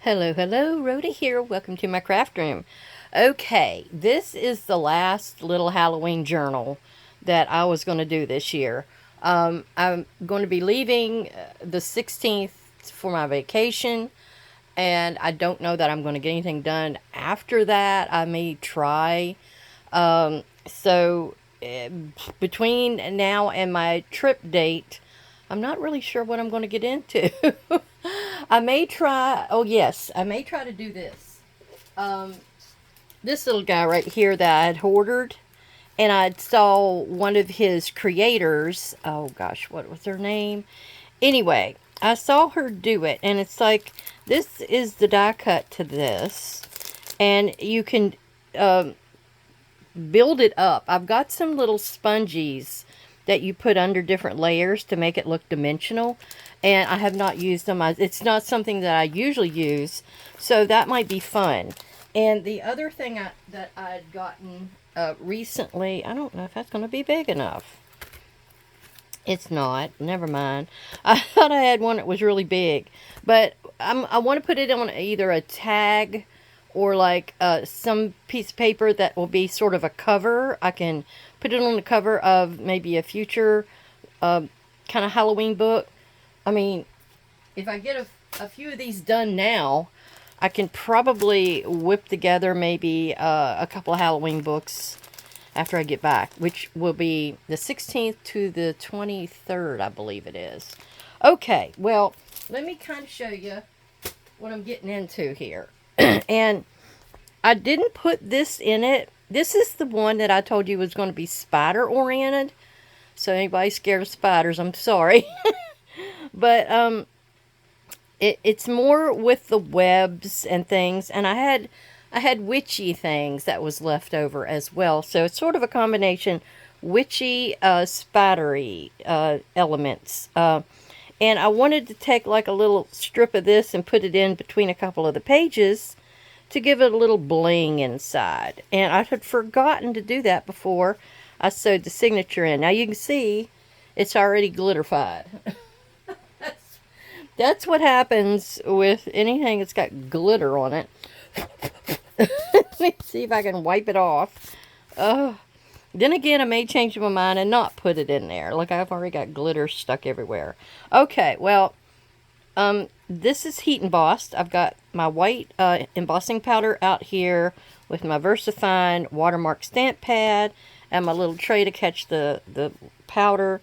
Hello, hello, Rhoda here. Welcome to my craft room. Okay, this is the last little Halloween journal that I was going to do this year. I'm going to be leaving the 16th for my vacation, and I don't know that I'm going to get anything done after that. I may try. So, between now and my trip date, I'm not really sure what I'm going to get into. I may try, oh yes, I may try to do this. Um, this little guy right here that I had ordered, and I saw one of his creators. Oh gosh, what was her name? Anyway, I saw her do it, and it's like, this is the die cut to this, and you can um, build it up. I've got some little sponges that you put under different layers to make it look dimensional, and I have not used them. It's not something that I usually use, so that might be fun. And the other thing that I'd gotten recently, I don't know if that's going to be big enough. It's not. Never mind. I thought I had one that was really big, but I want to put it on either a tag or like some piece of paper that will be sort of a cover. I can put it on the cover of maybe a future kind of Halloween book. I mean, if I get a few of these done now, I can probably whip together maybe a couple of Halloween books after I get back, which will be the 16th to the 23rd, I believe it is. Okay, well, let me kind of show you what I'm getting into here. And I didn't put this in it. This is the one that I told you was going to be spider oriented. So anybody scared of spiders, I'm sorry. But it's more with the webs and things, and I had witchy things that was left over as well. So it's sort of a combination witchy, spidery elements. And I wanted to take like a little strip of this and put it in between a couple of the pages to give it a little bling inside. And I had forgotten to do that before I sewed the signature in. Now you can see it's already glitterified. That's what happens with anything that's got glitter on it. Let me see if I can wipe it off. Then again, I may change my mind and not put it in there. Look, I've already got glitter stuck everywhere. Okay, well, this is heat embossed. I've got my white embossing powder out here with my VersaFine watermark stamp pad and my little tray to catch the powder.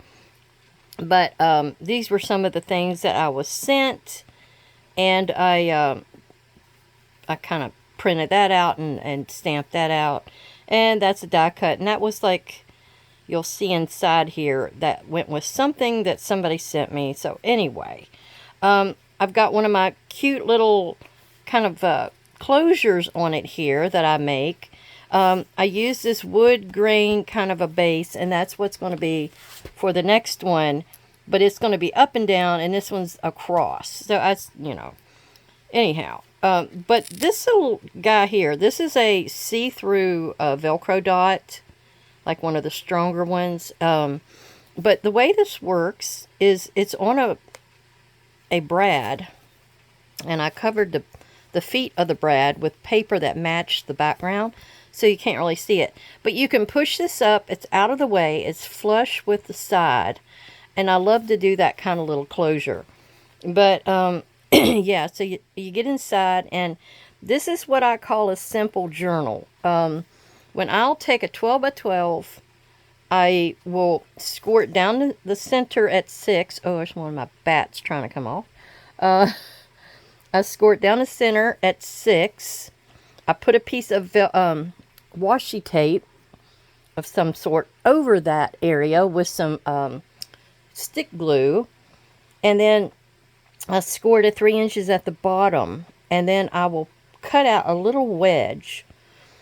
But these were some of the things that I was sent, and I kind of printed that out and stamped that out, and that's a die cut. And that was like, you'll see inside here, that went with something that somebody sent me. So anyway, I've got one of my cute little kind of closures on it here that I make. I use this wood grain kind of a base, and that's what's going to be for the next one, but it's going to be up and down, and this one's across. So anyhow, but this little guy here, this is a see-through Velcro dot, like one of the stronger ones. But the way this works is it's on a brad, and I covered the feet of the brad with paper that matched the background, so you can't really see it. But you can push this up. It's out of the way. It's flush with the side. And I love to do that kind of little closure. But, yeah, so you get inside, and this is what I call a simple journal. When I'll take a 12 by 12, I will score it down the center at 6. Oh, there's one of my bats trying to come off. I score it down the center at 6. I put a piece of washi tape of some sort over that area with some stick glue, and then I scored it 3 inches at the bottom, and then I will cut out a little wedge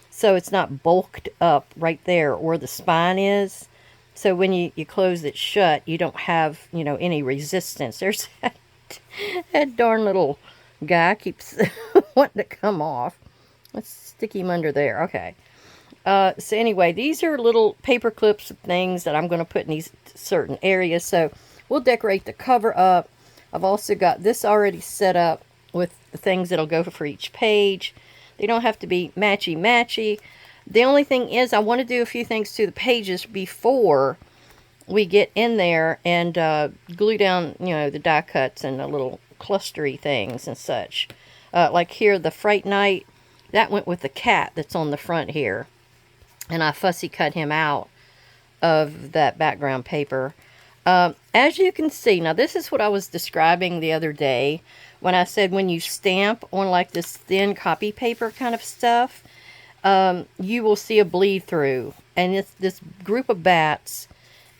so it's not bulked up right there where the spine is. So when you close it shut, you don't have, any resistance. There's that darn little guy keeps wanting to come off. Let's stick him under there. Okay. So anyway, these are little paper clips of things that I'm going to put in these certain areas. So we'll decorate the cover up. I've also got this already set up with the things that'll go for each page. They don't have to be matchy-matchy. The only thing is I want to do a few things to the pages before we get in there and glue down, you know, the die cuts and the little clustery things and such. Like here, the Fright Night, that went with the cat that's on the front here. And I fussy cut him out of that background paper. As you can see, now this is what I was describing the other day when I said when you stamp on like this thin copy paper kind of stuff, you will see a bleed through. And this group of bats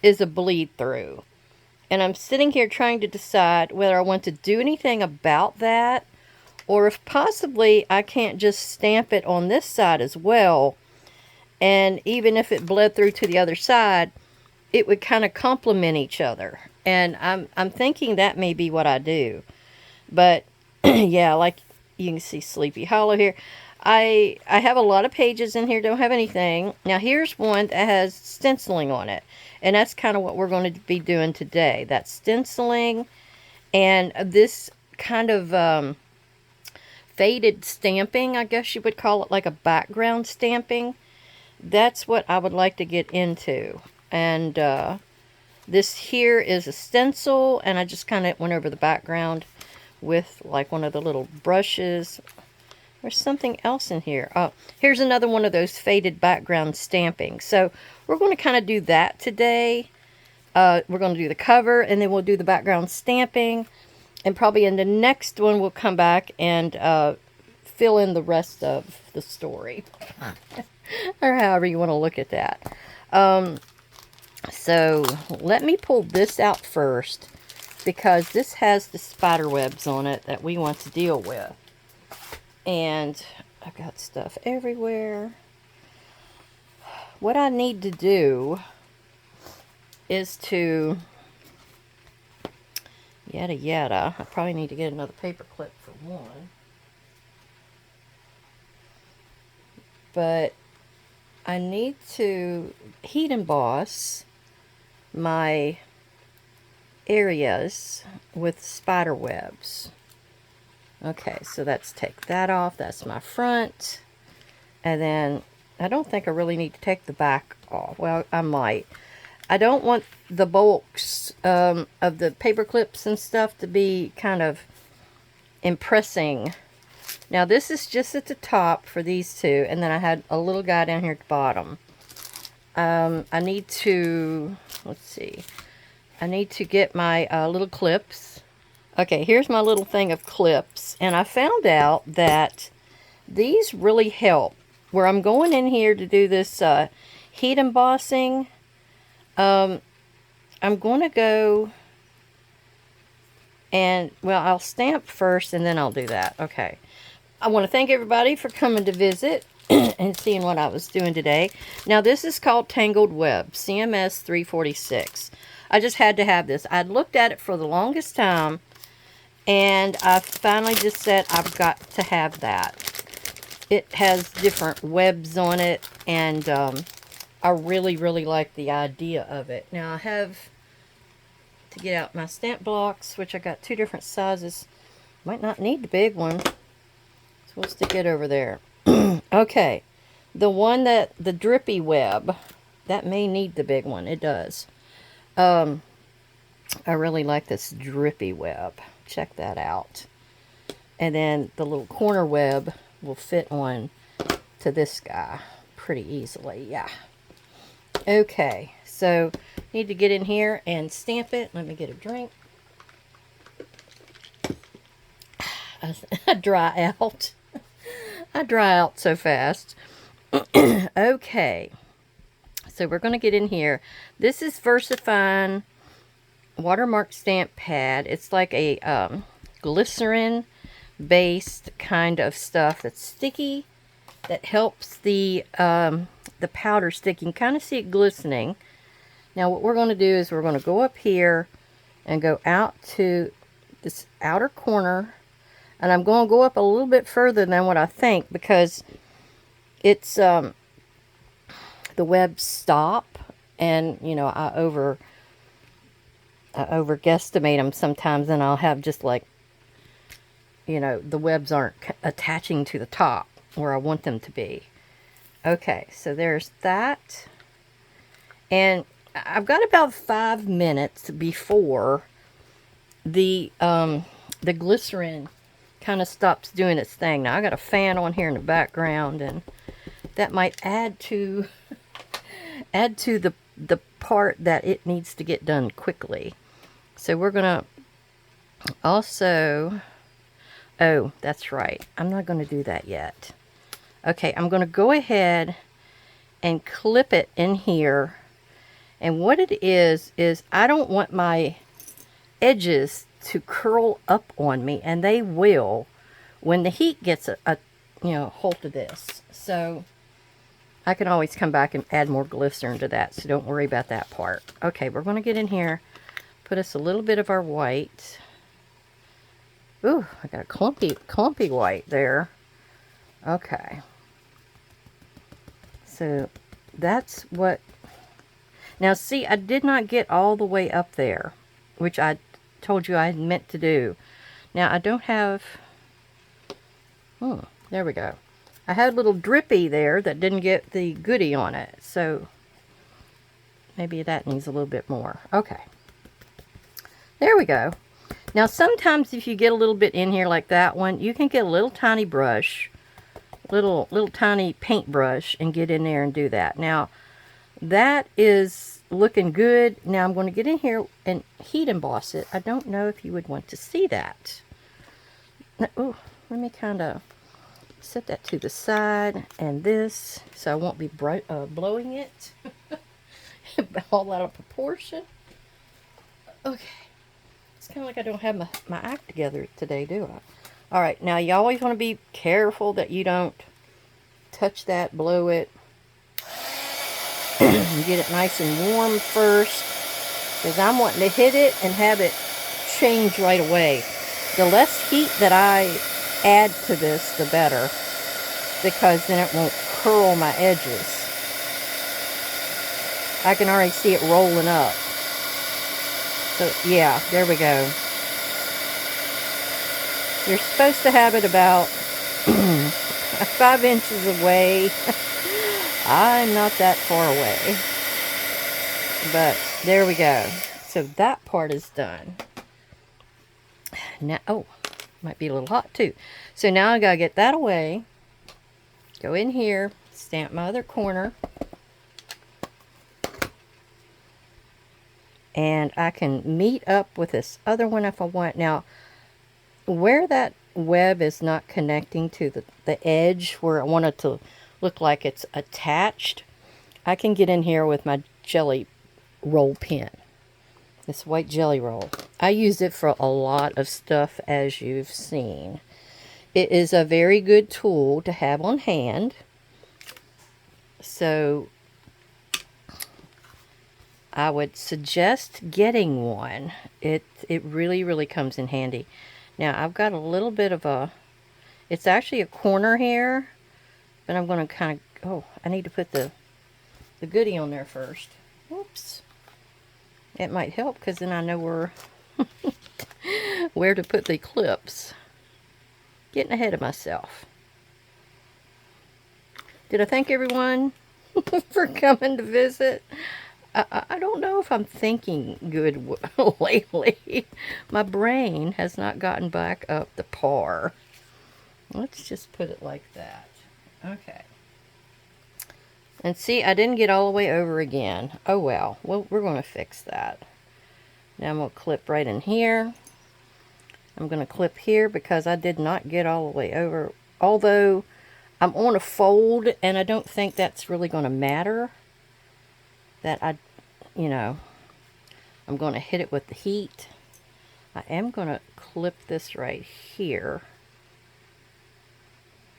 is a bleed through. And I'm sitting here trying to decide whether I want to do anything about that, or if possibly I can't just stamp it on this side as well. And even if it bled through to the other side, it would kind of complement each other. And I'm thinking that may be what I do. But yeah, like you can see Sleepy Hollow here. I have a lot of pages in here, don't have anything. Now here's one that has stenciling on it. And that's kind of what we're going to be doing today. That's stenciling and this kind of faded stamping, I guess you would call it, like a background stamping. That's what I would like to get into. And this here is a stencil, and I just kind of went over the background with like one of the little brushes. There's something else in here. Oh, here's another one of those faded background stamping. So we're going to kind of do that today. We're going to do the cover, and then we'll do the background stamping. And probably in the next one, we'll come back and fill in the rest of the story. Or however you want to look at that. So let me pull this out first, because this has the spider webs on it that we want to deal with. And I've got stuff everywhere. What I need to do is to yada yada. I probably need to get another paper clip for one. But I need to heat emboss my areas with spider webs. Okay, so let's take that off. That's my front. And then I don't think I really need to take the back off. Well, I might. I don't want the bulks of the paper clips and stuff to be kind of impressing. Now this is just at the top for these two, and then I had a little guy down here at the bottom. I need to, let's see, I need to get my little clips. Okay, here's my little thing of clips, and I found out that these really help. Where I'm going in here to do this heat embossing, I'm going to go and, well, I'll stamp first and then I'll do that. Okay. I want to thank everybody for coming to visit and seeing what I was doing today. Now, this is called Tangled Web, CMS 346. I just had to have this. I'd looked at it for the longest time, and I finally just said I've got to have that. It has different webs on it, and I really, really like the idea of it. Now, I have to get out my stamp blocks, which I got two different sizes. Might not need the big one. So we'll stick it over there. Okay. The one that, the drippy web, that may need the big one. It does. I really like this drippy web. Check that out. And then the little corner web will fit on to this guy pretty easily. Yeah. Okay. So, need to get in here and stamp it. Let me get a drink. I dry out. I dry out so fast. Okay. So we're going to get in here. This is VersaFine watermark stamp pad. It's like a glycerin based kind of stuff that's sticky, that helps the powder stick. You can kind of see it glistening. Now what we're going to do is we're going to go up here and go out to this outer corner, and I'm going to go up a little bit further than what I think, because it's the webs stop, and you know, I over guesstimate them sometimes, and I'll have just like, you know, the webs aren't attaching to the top where I want them to be. Okay, so there's that. And I've got about 5 minutes before the glycerin kind of stops doing its thing. Now I got a fan on here in the background, and that might add to the part that it needs to get done quickly. So we're gonna also, oh, that's right, I'm not going to do that yet. Okay, I'm going to go ahead and clip it in here. And what it is I don't want my edges to curl up on me, and they will when the heat gets a you know, hold of this. So I can always come back and add more glycerin to that, so don't worry about that part. Okay, we're going to get in here, put us a little bit of our white. Ooh, I got a clumpy white there. Okay. So that's what... Now see, I did not get all the way up there, which I told you I had meant to do. Now I don't have... Oh, there we go. I had a little drippy there that didn't get the goodie on it. So maybe that needs a little bit more. Okay. There we go. Now sometimes if you get a little bit in here like that one, you can get a little tiny brush, little tiny paintbrush, and get in there and do that. Now that is looking good. Now I'm going to get in here and heat emboss it. I don't know if you would want to see that. Oh, let me kind of set that to the side and this, so I won't be blowing it all out of proportion. Okay. It's kind of like I don't have my act together today, do I? Alright, now you always want to be careful that you don't touch that, blow it. Get it nice and warm first, because I'm wanting to hit it and have it change right away. The less heat that I add to this, the better, because then it won't curl my edges. I can already see it rolling up. So yeah, there we go. You're supposed to have it about 5 inches away. I'm not that far away. But there we go. So that part is done. Now, oh, might be a little hot too. So now I gotta get that away. Go in here, stamp my other corner. And I can meet up with this other one if I want. Now, where that web is not connecting to the edge, where I want it to look like it's attached, I can get in here with my jelly roll pen. This white jelly roll. I use it for a lot of stuff, as you've seen. It is a very good tool to have on hand. So I would suggest getting one. It really, really comes in handy. Now I've got a little bit of a, it's actually a corner here, but I'm going to kind of, oh, I need to put the goodie on there first. Whoops. It might help, because then I know where to put the clips. Getting ahead of myself. Did I thank everyone for coming to visit? I don't know if I'm thinking good lately. My brain has not gotten back up to par. Let's just put it like that. Okay. And see, I didn't get all the way over again. Oh well. Well, we're going to fix that. Now I'm going to clip right in here. I'm going to clip here because I did not get all the way over. Although I'm on a fold, and I don't think that's really going to matter. That you know, I'm going to hit it with the heat. I am going to clip this right here.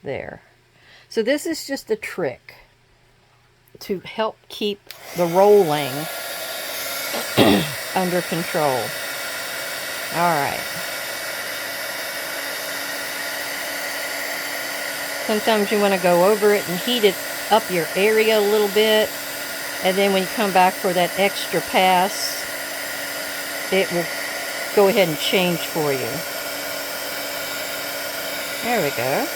There. So this is just a trick to help keep the rolling under control. Alright. Sometimes you want to go over it and heat it up your area a little bit. And then when you come back for that extra pass, it will go ahead and change for you. There we go.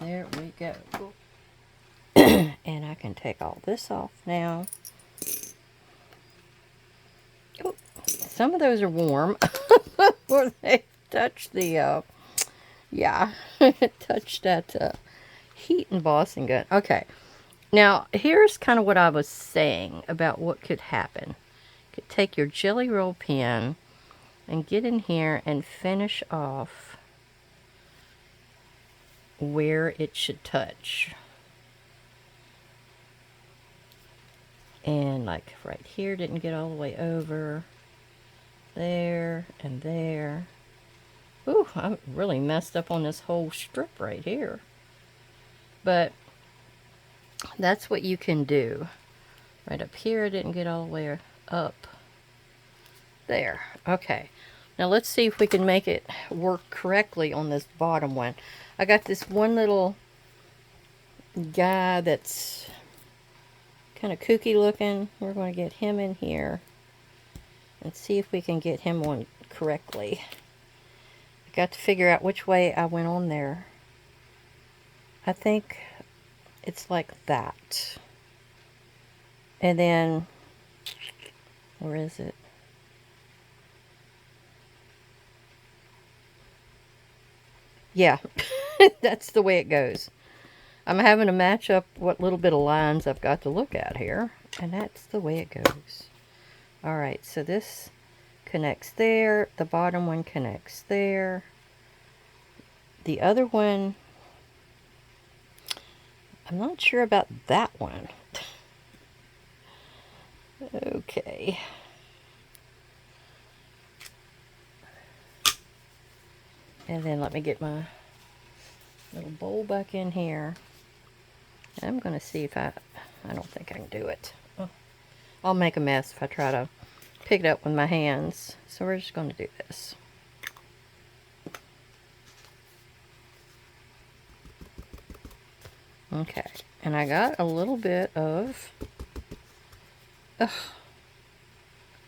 There we go. And I can take all this off now. Oh, some of those are warm. Or they touch the, yeah, touch that heat embossing gun. Okay. Now, here's kind of what I was saying about what could happen. You could take your Jelly Roll pen and get in here and finish off where it should touch. And like right here, didn't get all the way over. There and there. Ooh, I really messed up on this whole strip right here. But that's what you can do. Right up here, I didn't get all the way up. There. Okay. Now let's see if we can make it work correctly on this bottom one. I got this one little guy that's kind of kooky looking. We're going to get him in here and see if we can get him on correctly. I got to figure out which way I went on there. I think it's like that. And then, where is it? Yeah, that's the way it goes. I'm having to match up what little bit of lines I've got to look at here, and that's the way it goes. Alright, so this connects there, the bottom one connects there. The other one, I'm not sure about that one. Okay. And then let me get my little bowl back in here. I'm going to see if I don't think I can do it. I'll make a mess if I try to pick it up with my hands. So we're just going to do this. Okay. And I got a little bit of... Ugh.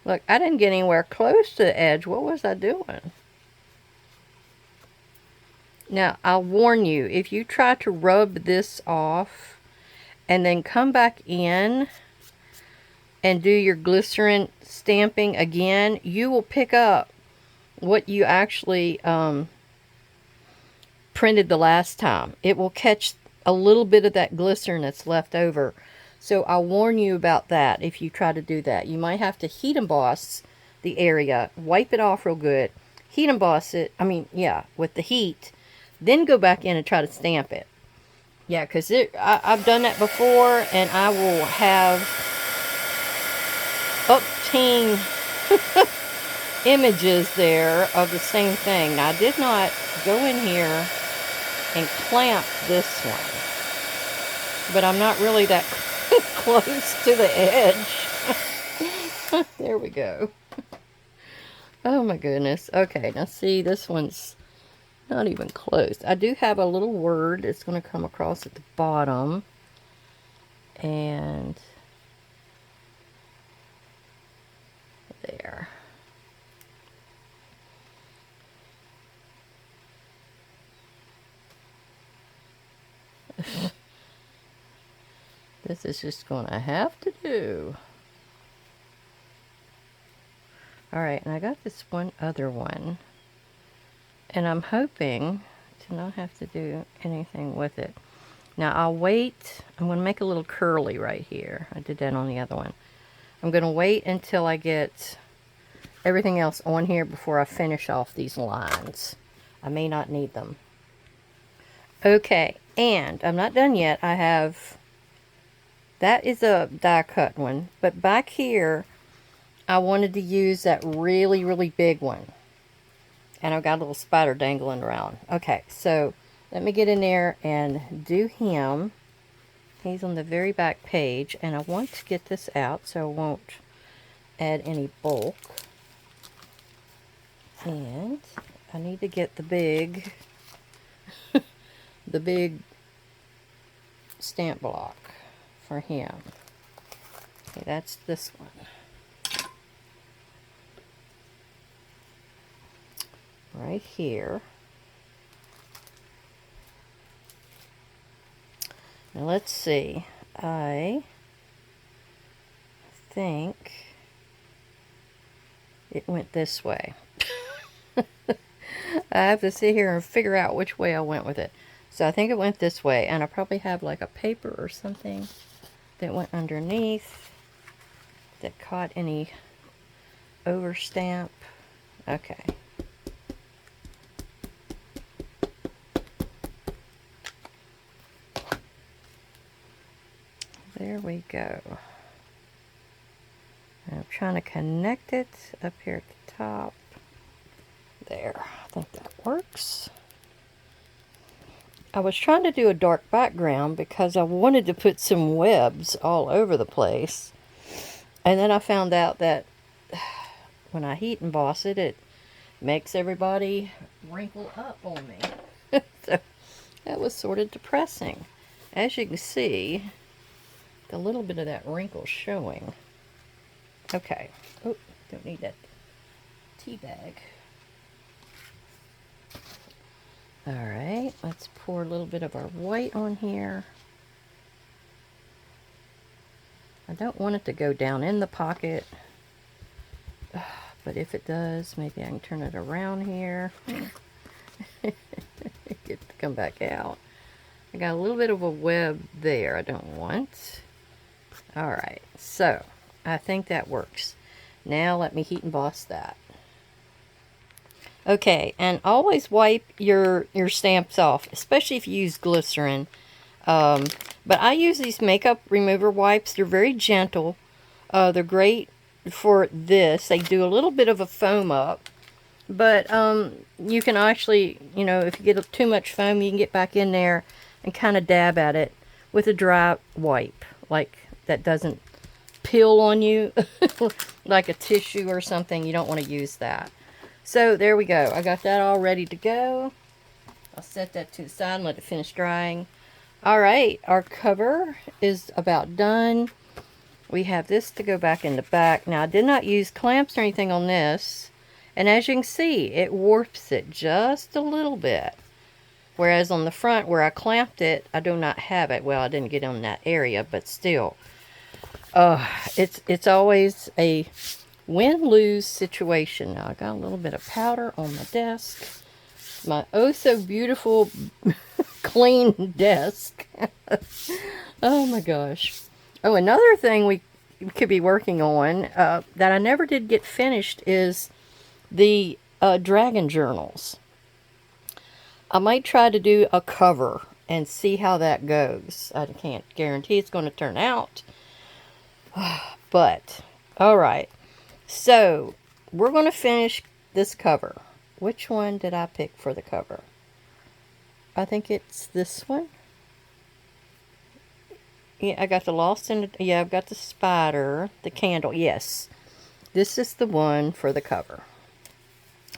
Look, I didn't get anywhere close to the edge. What was I doing? Now, I'll warn you, if you try to rub this off and then come back in and do your glycerin stamping again, you will pick up what you actually printed the last time. It will catch a little bit of that glycerin that's left over. So I'll warn you about that if you try to do that. You might have to heat emboss the area, wipe it off real good, heat emboss it, with the heat, then go back in and try to stamp it. Yeah, because I've done that before, and I will have upteen images there of the same thing. Now, I did not go in here and clamp this one, but I'm not really that close to the edge. There we go. Oh my goodness. Okay, now see, this one's not even close. I do have a little word that's going to come across at the bottom. And there. This is just going to have to do. Alright, and I got this one other one. And I'm hoping to not have to do anything with it. Now I'll wait. I'm going to make a little curly right here. I did that on the other one. I'm going to wait until I get everything else on here before I finish off these lines. I may not need them. Okay, and I'm not done yet. I have, that is a die cut one. But back here, I wanted to use that really, really big one. And I've got a little spider dangling around. Okay, so let me get in there and do him. He's on the very back page, and I want to get this out so I won't add any bulk. And I need to get the big, the big stamp block for him. Okay, that's this one. right here. Now let's see. I think it went this way. I have to sit here and figure out which way I went with it. So I think it went this way, and I probably have like a paper or something that went underneath that caught any overstamp. Okay. There we go. I'm trying to connect it up here at the top. There, I think that works. I was trying to do a dark background because I wanted to put some webs all over the place. And then I found out that when I heat emboss it, it makes everybody wrinkle up on me. So that was sort of depressing. As you can see, a little bit of that wrinkle showing. Okay. Oh, don't need that tea bag. Alright, let's pour a little bit of our white on here. I don't want it to go down in the pocket, but if it does, maybe I can turn it around here. Get to come back out. I got a little bit of a web there I don't want. Alright, so I think that works. Now let me heat emboss that. Okay, and always wipe your stamps off, especially if you use glycerin. But I use these makeup remover wipes. They're very gentle. They're great for this. They do a little bit of a foam up. But you can actually, you know, if you get too much foam, you can get back in there and kind of dab at it with a dry wipe. Like, that doesn't peel on you like a tissue or something. You don't want to use that. So there we go. I got that all ready to go. I'll set that to the side and let it finish drying. Alright, our cover is about done. We have this to go back in the back. Now I did not use clamps or anything on this. And as you can see, it warps it just a little bit. Whereas on the front where I clamped it, I do not have it. Well, I didn't get on that area, but still. It's always a win-lose situation. Now I got a little bit of powder on my desk. My oh so beautiful clean desk. Oh my gosh. Oh, another thing we could be working on that I never did get finished is the dragon journals. I might try to do a cover and see how that goes. I can't guarantee it's going to turn out. But, alright. So, we're going to finish this cover. Which one did I pick for the cover? I think it's this one. Yeah, I got the Lost in the... Yeah, I've got the spider, the candle. Yes. This is the one for the cover.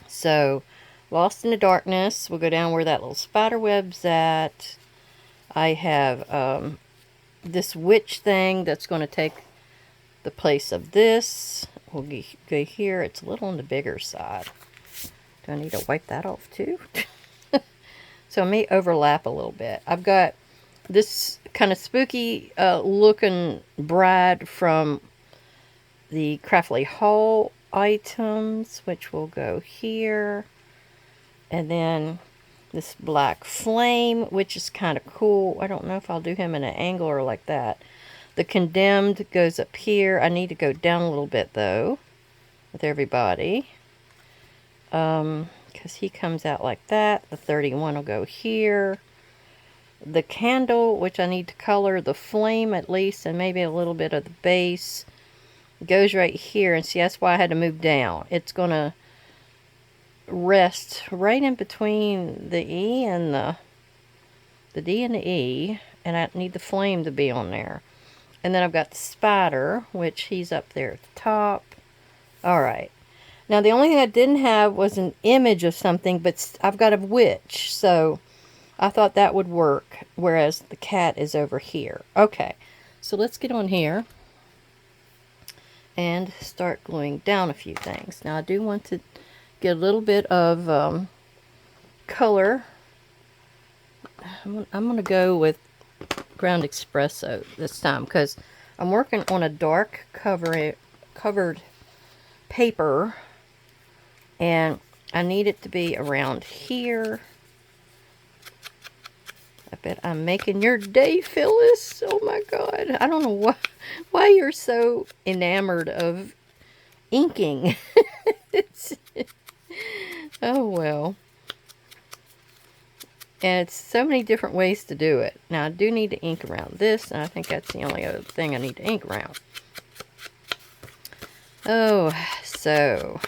So, Lost in the Darkness. We'll go down where that little spider web's at. I have this witch thing that's going to take the place of this. We'll go here. It's a little on the bigger side. Do I need to wipe that off too? So it may overlap a little bit. I've got this kind of spooky looking bride from the Craftly Haul items, which will go here. And then this black flame, which is kind of cool. I don't know if I'll do him in an angle or like that. The Condemned goes up here. I need to go down a little bit, though, with everybody. Because he comes out like that. The 31 will go here. The Candle, which I need to color the flame at least, and maybe a little bit of the base, goes right here. And see, that's why I had to move down. It's going to rest right in between the E and the D and the E. And I need the flame to be on there. And then I've got the spider, which he's up there at the top. Alright. Now, the only thing I didn't have was an image of something, but I've got a witch. So, I thought that would work, whereas the cat is over here. Okay. So, let's get on here and start gluing down a few things. Now, I do want to get a little bit of color, I'm going to go with ground espresso this time, because I'm working on a dark covered paper, and I need it to be around here. I bet I'm making your day, Phyllis. Oh my God. I don't know why you're so enamored of inking. Oh well. And it's so many different ways to do it. Now I do need to ink around this, and I think that's the only other thing I need to ink around. Oh, so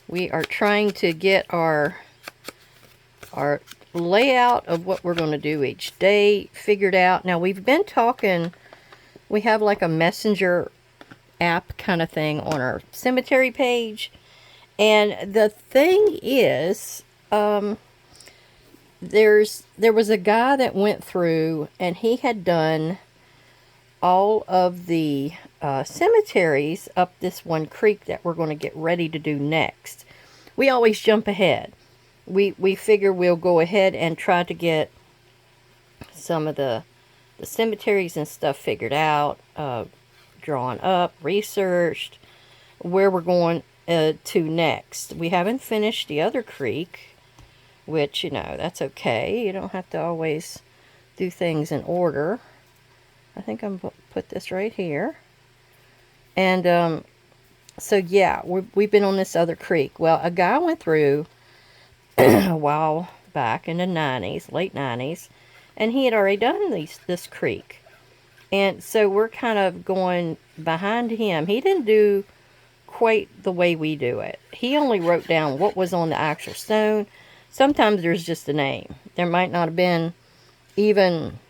we are trying to get our layout of what we're going to do each day figured out. Now we've been talking, we have like a messenger app kind of thing on our cemetery page, and the thing is, there was a guy that went through and he had done all of the cemeteries up this one creek that we're going to get ready to do next. We always jump ahead. We figure we'll go ahead and try to get some of the cemeteries and stuff figured out, drawn up, researched, where we're going to next. We haven't finished the other creek, which, you know, that's okay. You don't have to always do things in order. I think I'm going to put this right here. And so yeah, we've been on this other creek. Well, a guy went through a while back in the 90s, late 90s, and he had already done this creek. And so we're kind of going behind him. He didn't do quite the way we do it. He only wrote down what was on the actual stone. Sometimes there's just a name. There might not have been even,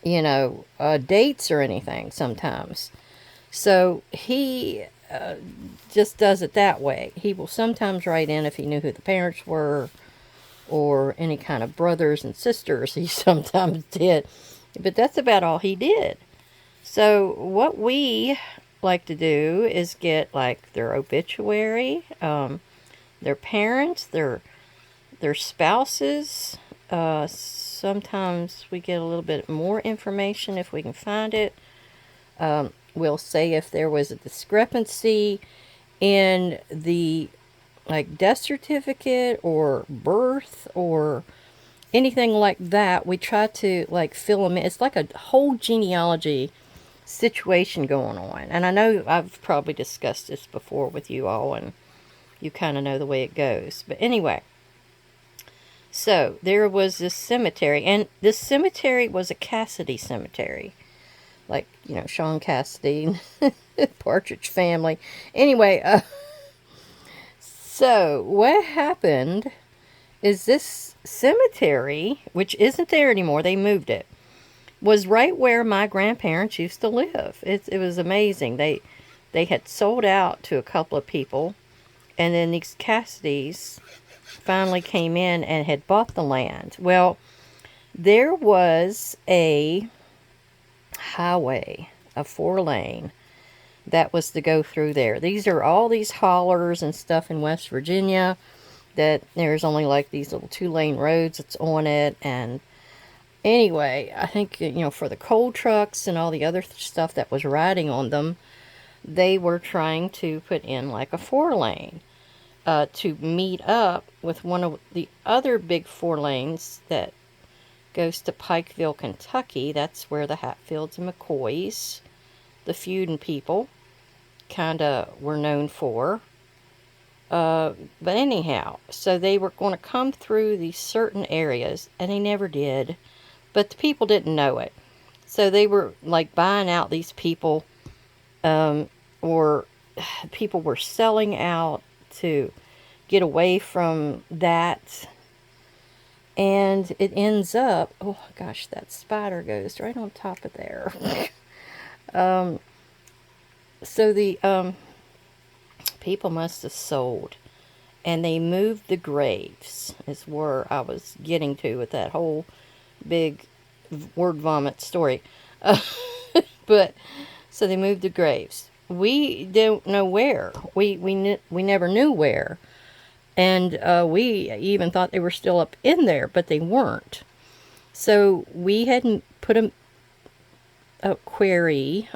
you know, dates or anything sometimes. So he just does it that way. He will sometimes write in if he knew who the parents were, or any kind of brothers and sisters he sometimes did. But that's about all he did. So what we like to do is get like their obituary, their parents, their spouses. Sometimes we get a little bit more information if we can find it. We'll say if there was a discrepancy in the like death certificate or birth or anything like that. We try to like fill them in. It's like a whole genealogy situation going on. And I know I've probably discussed this before with you all, and you kind of know the way it goes. But anyway, so there was this cemetery, and this cemetery was a Cassidy cemetery. Like, you know, Sean Cassidy, Partridge Family. Anyway, so what happened is this cemetery, which isn't there anymore, they moved it, was right where my grandparents used to live. It was amazing. They had sold out to a couple of people, and then these Cassidys finally came in and had bought the land. Well, there was a highway, a 4-lane, that was to go through there. These are all these hollers and stuff in West Virginia that there's only like these little 2-lane roads that's on it. And anyway, I think, you know, for the coal trucks and all the other stuff that was riding on them, they were trying to put in like a 4-lane to meet up with one of the other big 4 lanes that goes to Pikeville, Kentucky. That's where the Hatfields and McCoys, the feuding people, kind of were known for. But anyhow, so they were going to come through these certain areas, and they never did. But the people didn't know it. So they were like buying out these people, or people were selling out to get away from that. And it ends up, oh gosh, that spider goes right on top of there. So the people must have sold, and they moved the graves, is where I was getting to with that whole big word vomit story. But so they moved the graves. We don't know where. We never knew where. And we even thought they were still up in there, but they weren't. So we hadn't put a query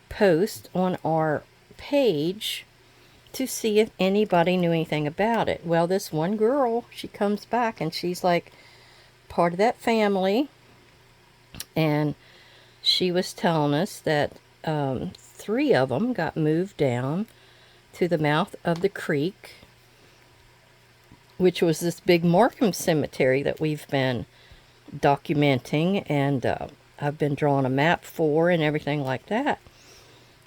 post on our page to see if anybody knew anything about it. Well, this one girl, she comes back and she's like part of that family, and she was telling us that 3 of them got moved down to the mouth of the creek, which was this big Markham cemetery that we've been documenting, and I've been drawing a map for and everything like that.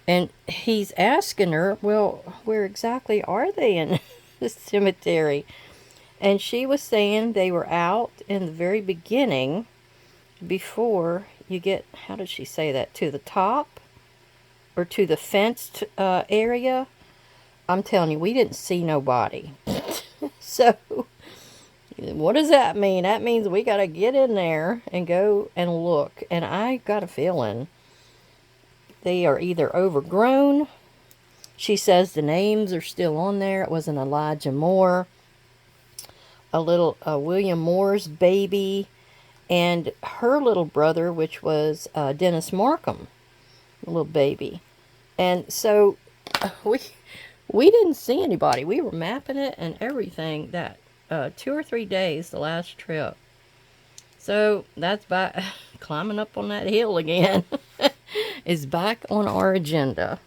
And he's asking her, well, where exactly are they in the cemetery? And she was saying they were out in the very beginning, before you get, how did she say that, to the top? Or to the fenced area? I'm telling you, we didn't see nobody. So, what does that mean? That means we got to get in there and go and look. And I got a feeling they are either overgrown. She says the names are still on there. It was an Elijah Moore, a little William Moore's baby, and her little brother, which was Dennis Markham, a little baby. And so we didn't see anybody. We were mapping it and everything that 2 or 3 days, the last trip. So that's by climbing up on that hill again is back on our agenda.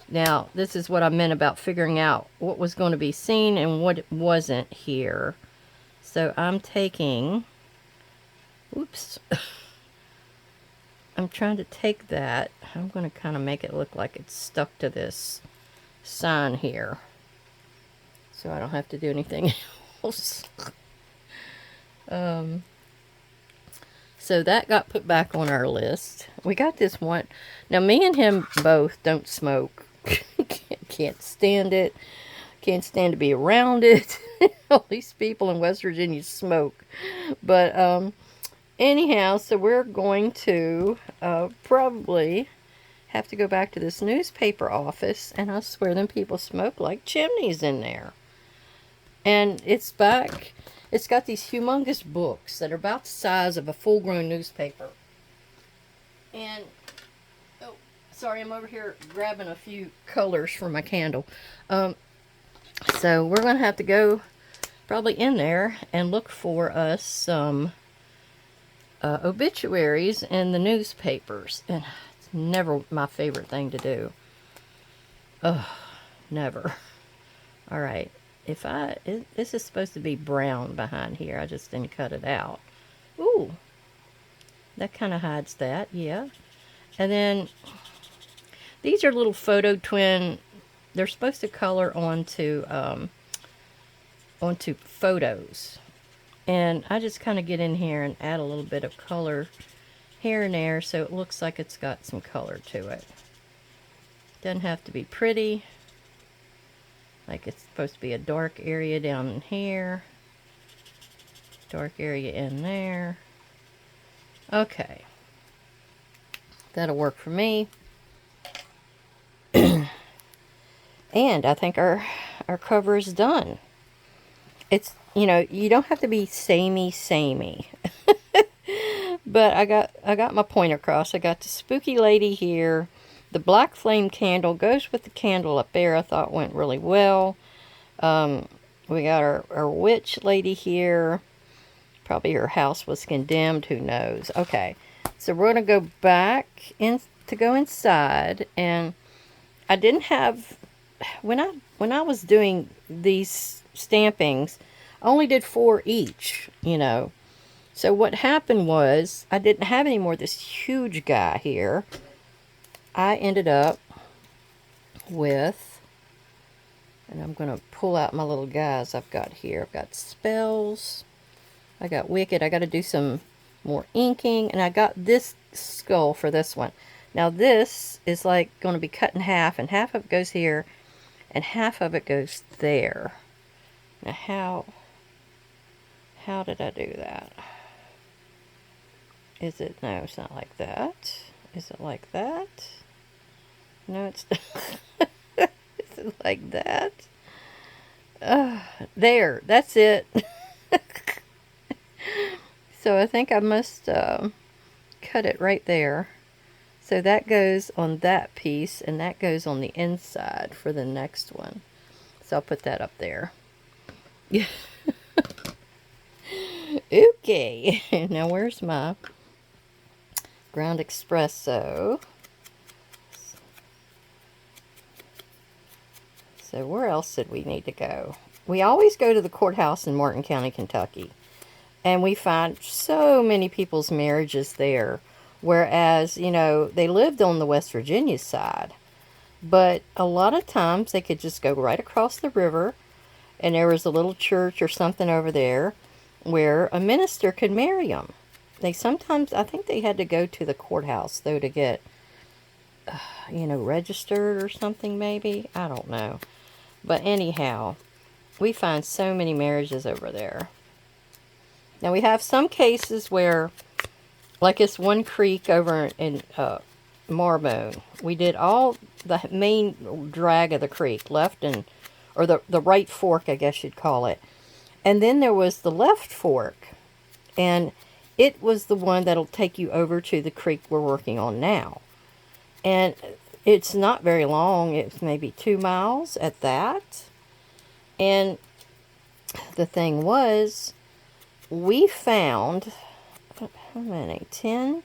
Now, this is what I meant about figuring out what was going to be seen and what wasn't here. So I'm taking, oops, I'm trying to take that. I'm going to kind of make it look like it's stuck to this sign here, so I don't have to do anything else. So that got put back on our list. We got this one. Now, me and him both don't smoke. Can't stand it. Can't stand to be around it. All these people in West Virginia smoke. But anyhow, so we're going to probably have to go back to this newspaper office, and I swear them people smoke like chimneys in there. And it's back. It's got these humongous books that are about the size of a full-grown newspaper. And, oh, sorry, I'm over here grabbing a few colors for my candle. So we're going to have to go probably in there and look for us some obituaries in the newspapers. And it's never my favorite thing to do. Ugh, never. All right. This is supposed to be brown behind here. I just didn't cut it out. Ooh, that kind of hides that, yeah. And then these are little photo twin. They're supposed to color onto photos. And I just kind of get in here and add a little bit of color here and there so it looks like it's got some color to it. Doesn't have to be pretty. Like it's supposed to be a dark area down in here. Dark area in there. Okay. That'll work for me. And I think our cover is done. It's, you don't have to be samey. But I got my point across. I got the spooky lady here. The black flame candle goes with the candle up there. I thought went really well. We got our witch lady here. Probably her house was condemned. Who knows? Okay. So we're going to go back in to go inside. And I didn't have... When I was doing these stampings, I only did 4 each, So what happened was, I didn't have any more of this huge guy here. I ended up with, and I'm going to pull out my little guys I've got here. I've got spells. I got wicked. I got to do some more inking. And I got this skull for this one. Now this is like going to be cut in half. And half of it goes here. And half of it goes there. Now how did I do that? Is it, no, it's not like that. Is it like that? No, it's is it like that? There, that's it. So I think I must cut it right there. So that goes on that piece, and that goes on the inside for the next one. So I'll put that up there. Okay, now where's my ground espresso? So where else did we need to go? We always go to the courthouse in Martin County, Kentucky. And we find so many people's marriages there. Whereas, you know, they lived on the West Virginia side. But a lot of times they could just go right across the river, and there was a little church or something over there where a minister could marry them. They sometimes, I think they had to go to the courthouse, though, to get, you know, registered or something maybe. I don't know. But anyhow, we find so many marriages over there. Now, we have some cases where, like this one creek over in Marbone, we did all the main drag of the creek, left and, or the right fork, I guess you'd call it. And then there was the left fork, and it was the one that'll take you over to the creek we're working on now. And it's not very long. It's maybe 2 miles at that. And the thing was, we found, how many, 10,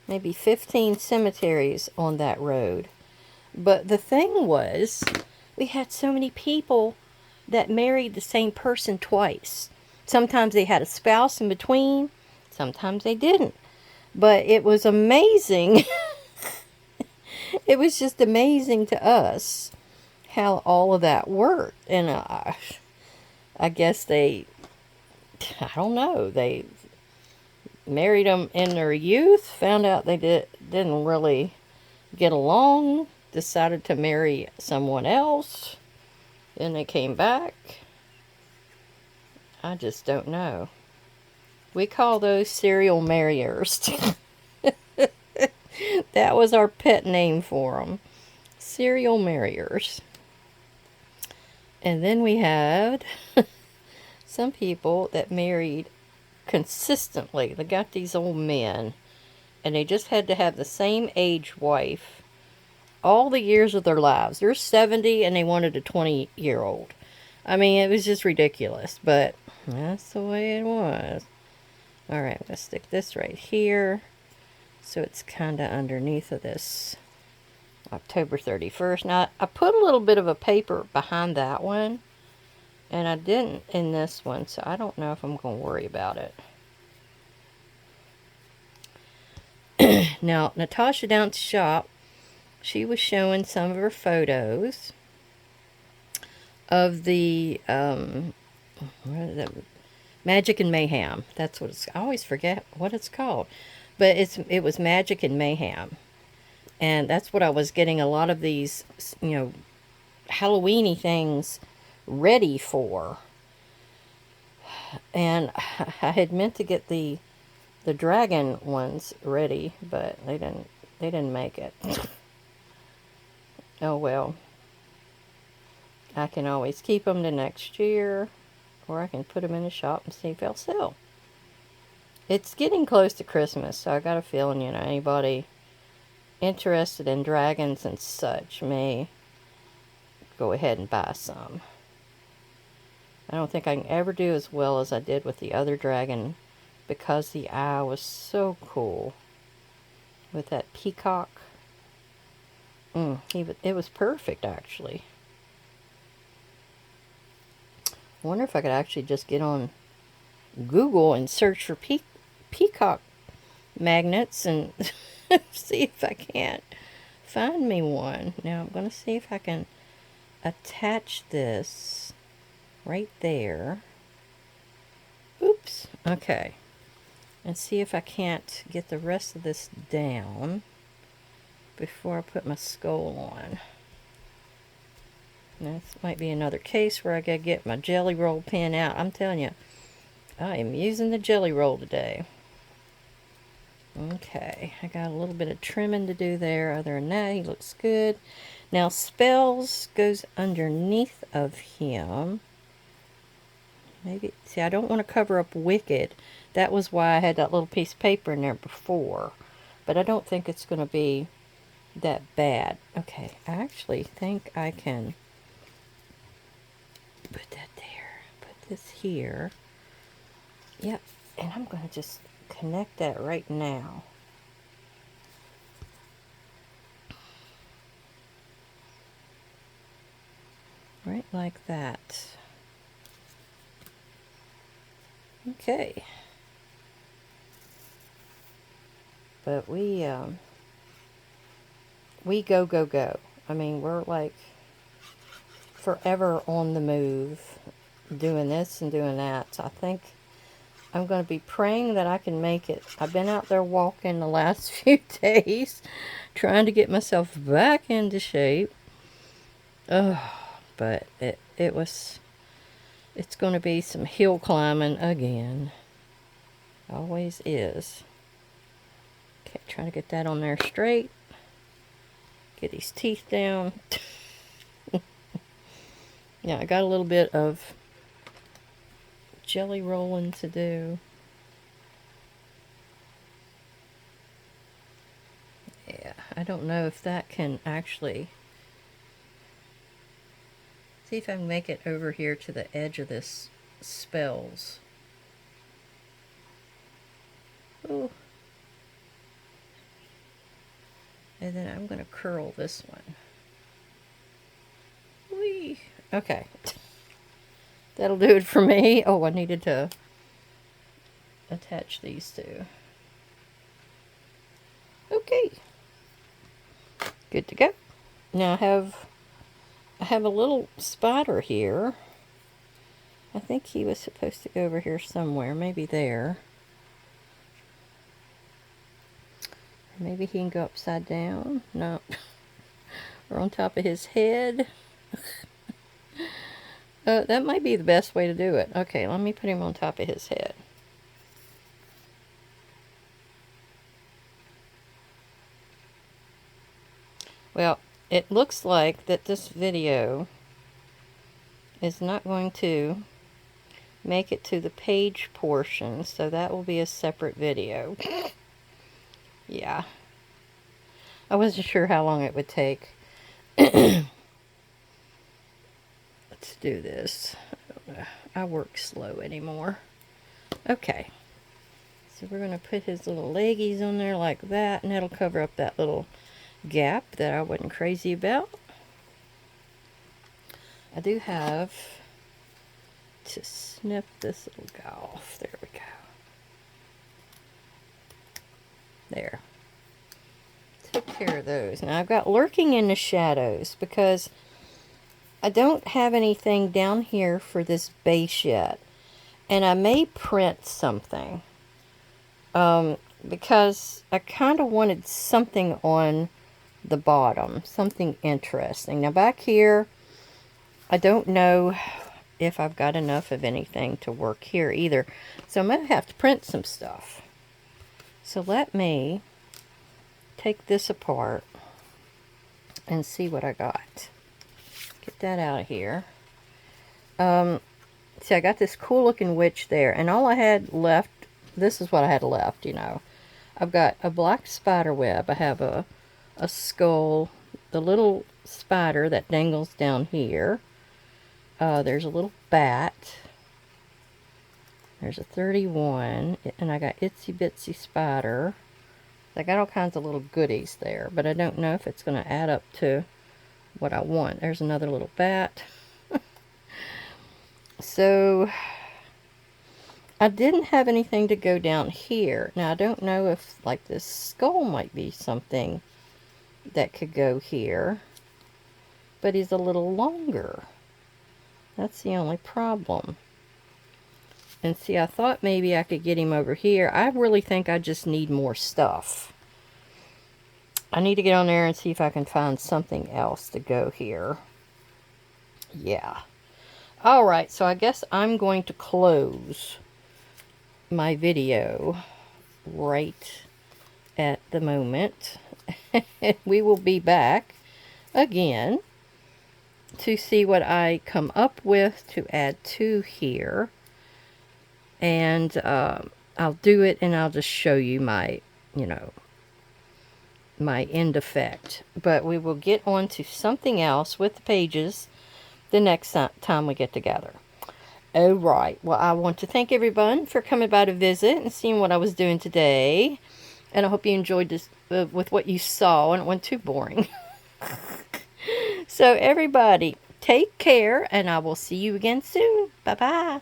maybe 15 cemeteries on that road. But the thing was, we had so many people that married the same person twice. Sometimes they had a spouse in between, sometimes they didn't. But it was amazing. It was just amazing to us how all of that worked. And I guess I don't know, they married them in their youth, found out they didn't really get along, decided to marry someone else, then they came back. I just don't know. We call those serial marriers. That was our pet name for them. Serial marriers. And then we had some people that married consistently. They got these old men, and they just had to have the same age wife all the years of their lives. They're 70 and they wanted a 20-year-old. I mean, it was just ridiculous, but that's the way it was. Alright, I'm going to stick this right here, so it's kind of underneath of this October 31st. Now, I put a little bit of a paper behind that one, and I didn't in this one, so I don't know if I'm going to worry about it. Now, Natasha down at the shop, she was showing some of her photos of the, what is it? Magic and Mayhem. That's what it's, I always forget what it's called. But it was Magic and Mayhem. And that's what I was getting a lot of these, you know, Halloween-y things ready for. And I had meant to get the dragon ones ready, but they didn't make it. Oh well. I can always keep them to next year, or I can put them in the shop and see if they'll sell. It's getting close to Christmas, so I got a feeling, you know, anybody interested in dragons and such may go ahead and buy some. I don't think I can ever do as well as I did with the other dragon, because the eye was so cool with that peacock. It was perfect, actually. I wonder if I could actually just get on Google and search for peacock magnets and see if I can't find me one. Now I'm going to see if I can attach this right there. Oops. Okay. And see if I can't get the rest of this down before I put my skull on. Now, this might be another case where I gotta get my jelly roll pen out. I'm telling you, I am using the jelly roll today. Okay, I got a little bit of trimming to do there. Other than that, he looks good. Now, spells goes underneath of him. Maybe, see, I don't want to cover up wicked. That was why I had that little piece of paper in there before. But I don't think it's going to be that bad. Okay, I actually think I can put that there. Put this here. Yep, and I'm going to just connect that right now. Right like that. Okay. But we go. I mean, we're like forever on the move, doing this and doing that. So I think I'm going to be praying that I can make it. I've been out there walking the last few days, trying to get myself back into shape. Oh, but it's going to be some hill climbing again. Always is. Okay, trying to get that on there straight. Get these teeth down. Yeah, I got a little bit of jelly rolling to do. Yeah, I don't know if that can actually... See if I can make it over here to the edge of this spells. Ooh. And then I'm going to curl this one. Whee! Okay. That'll do it for me. Oh, I needed to attach these two. Okay. Good to go. Now I have a little spider here. I think he was supposed to go over here somewhere. Maybe there. Maybe he can go upside down. No. Or on top of his head. That might be the best way to do it. Okay, let me put him on top of his head. Well, it looks like that this video is not going to make it to the page portion, so that will be a separate video. Yeah. I wasn't sure how long it would take. Let's do this. I work slow anymore. Okay. So we're going to put his little leggies on there like that, and that'll cover up that little gap that I wasn't crazy about. I do have to snip this little guy off. There we go. There. Took care of those. Now I've got lurking in the shadows because I don't have anything down here for this base yet. And I may print something. Because I kind of wanted something on the bottom. Something interesting. Now back here, I don't know if I've got enough of anything to work here either. So I'm going to have to print some stuff. So let me take this apart and see what I got. Get that out of here. See, I got this cool looking witch there, and all I had left, this is what I had left, you know. I've got a black spider web. I have a skull, the little spider that dangles down here. There's a little bat. There's a 31, and I got itsy bitsy spider. I got all kinds of little goodies there, but I don't know if it's going to add up to what I want. There's another little bat. So I didn't have anything to go down here. Now I don't know if like this skull might be something that could go here, but he's a little longer. That's the only problem. And see, I thought maybe I could get him over here. I really think I just need more stuff. I need to get on there and see if I can find something else to go here. Yeah. Alright, so I guess I'm going to close my video right at the moment. We will be back again to see what I come up with to add to here. And I'll do it and I'll just show you my, you know, my end effect. But we will get on to something else with the pages the next time we get together. All right. Well, I want to thank everyone for coming by to visit and seeing what I was doing today. And I hope you enjoyed this with what you saw and it wasn't too boring. So everybody, take care and I will see you again soon. Bye-bye.